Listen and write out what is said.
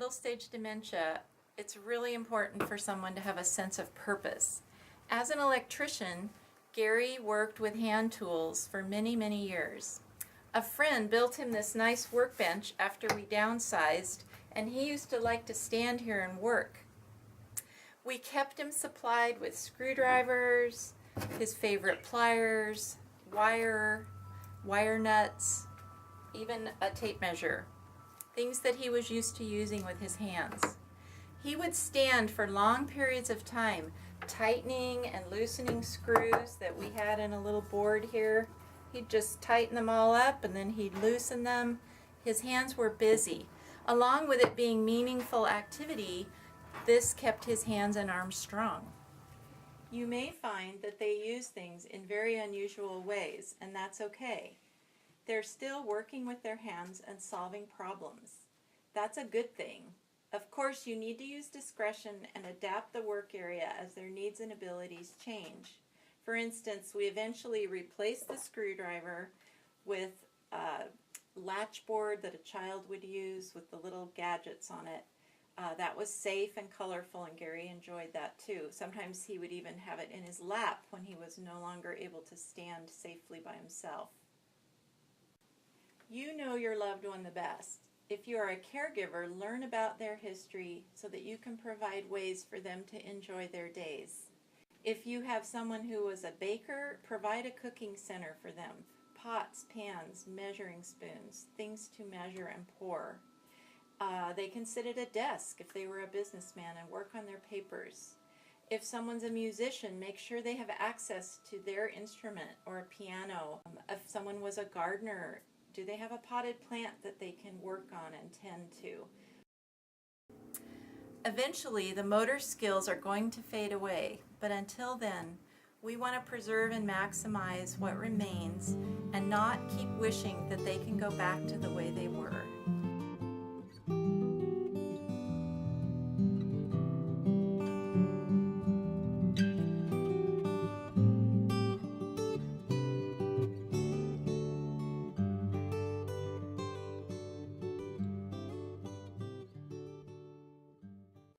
middle stage dementia, it's really important for someone to have a sense of purpose. As an electrician, Gary worked with hand tools for many, many years. A friend built him this nice workbench after we downsized, and he used to like to stand here and work. We kept him supplied with screwdrivers, his favorite pliers, wire nuts, even a tape measure, things that he was used to using with his hands. He would stand for long periods of time, tightening and loosening screws that we had in a little board here. He'd just tighten them all up and then he'd loosen them. His hands were busy. Along with it being meaningful activity, this kept his hands and arms strong. You may find that they use things in very unusual ways, and that's okay. They're still working with their hands and solving problems. That's a good thing. Of course, you need to use discretion and adapt the work area as their needs and abilities change. For instance, we eventually replaced the screwdriver with a latch board that a child would use with the little gadgets on it. That was safe and colorful, and Gary enjoyed that too. Sometimes he would even have it in his lap when he was no longer able to stand safely by himself. You know your loved one the best. If you are a caregiver, learn about their history so that you can provide ways for them to enjoy their days. If you have someone who was a baker, provide a cooking center for them. Pots, pans, measuring spoons, things to measure and pour. They can sit at a desk if they were a businessman and work on their papers. If someone's a musician, make sure they have access to their instrument or a piano. If someone was a gardener, do they have a potted plant that they can work on and tend to? Eventually, the motor skills are going to fade away, but until then, we want to preserve and maximize what remains and not keep wishing that they can go back to the way they were.